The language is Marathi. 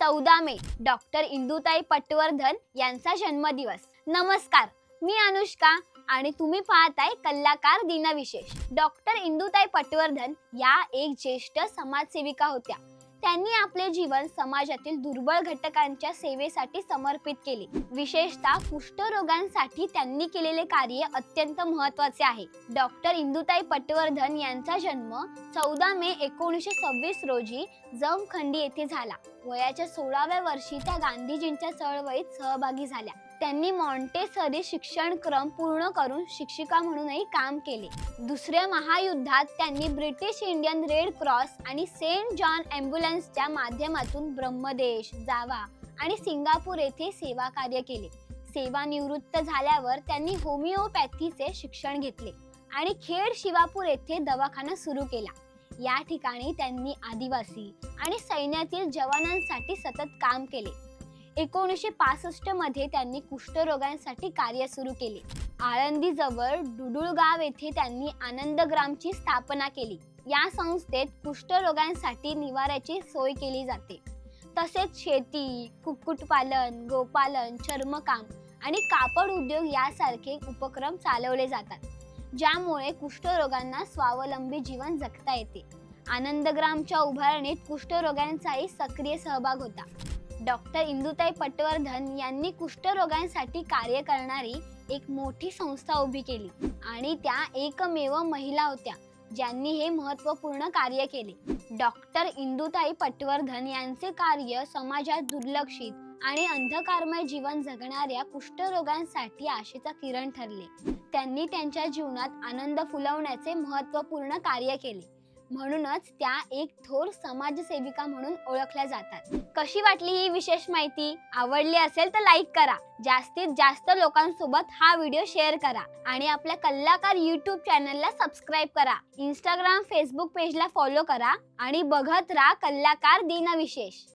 14 मे डॉक्टर इंदुताई पटवर्धन यांचा जन्मदिवस। नमस्कार, मी अनुष्का आणि तुम्ही पाहताय कलाकार दिनविशेष। डॉक्टर इंदुताई पटवर्धन या एक ज्येष्ठ समाजसेविका होत्या। त्यांनी आपले जीवन समाजातील दुर्बळ घटकांच्या सेवेसाठी समर्पित केले। विशेषतः कुष्ठरोगांसाठी त्यांनी केलेले कार्य अत्यंत महत्त्वाचे आहे। डॉक्टर इंदुताई पटवर्धन यांचा जन्म 14 मे 1926 रोजी जमखंडी येथे झाला। वयाच्या 16व्या वर्षी त्या गांधीजींच्या चळवळीत सहभागी झाल्या। त्यांनी मॉन्टेसरी शिक्षणक्रम पूर्ण करून शिक्षिका म्हणूनही काम केले। दुसऱ्या महायुद्धात त्यांनी ब्रिटिश इंडियन रेड क्रॉस आणि सेंट जॉन ॲम्ब्युलन्सच्या माध्यमातून ब्रह्मदेश, जावा आणि सिंगापूर येथे सेवा कार्य केले। सेवानिवृत्त झाल्यावर त्यांनी होमिओपॅथीचे शिक्षण घेतले आणि खेड शिवापूर येथे दवाखाना सुरू केला। या ठिकाणी त्यांनी आदिवासी आणि सैन्यातील जवानांसाठी सतत काम केले। 1965 मध्ये त्यांनी कुष्ठरोगांसाठी कार्य सुरू केले। आळंदी जवळ डुडुळगाव येथे त्यांनी आनंदग्रामची स्थापना केली। या संस्थेत कुष्ठरोगांसाठी निवाऱ्याची सोय केली जाते। तसेच शेती, कुक्कुटपालन, गोपालन, चर्मकाम आणि कापड उद्योग यासारखे उपक्रम चालवले जातात, ज्यामुळे कुष्ठरोगांना स्वावलंबी जीवन जगता येते। आनंदग्रामच्या उभारणीत कुष्ठरोगांचाही सक्रिय सहभाग होता। डॉक्टर इंदुताई पटवर्धन यांनी कुष्ठरोगांसाठी कार्य करणारी एक मोठी संस्था उभी केली आणि त्या एकमेव महिला होत्या ज्यांनी हे महत्त्वपूर्ण कार्य केले। डॉक्टर इंदुताई पटवर्धन यांचे कार्य समाजात दुर्लक्षित आणि अंधकारमय जीवन जगणाऱ्या कुष्ठरोगांसाठी आशेचा किरण ठरले। त्यांनी त्यांच्या जीवनात आनंद फुलवण्याचे महत्त्वपूर्ण कार्य केले, म्हणूनच त्या एक थोर समाजसेविका म्हणून ओळखल्या जातात। कशी वाटली ही विशेष माहिती? आवडली असेल तर लाईक करा, जास्तीत जास्त लोकांसोबत हा व्हिडिओ शेअर करा आणि आपल्या कलाकार YouTube चॅनलला सबस्क्राइब करा। Instagram, Facebook पेजला फॉलो करा आणि बघत राहा कलाकार दिनविशेष।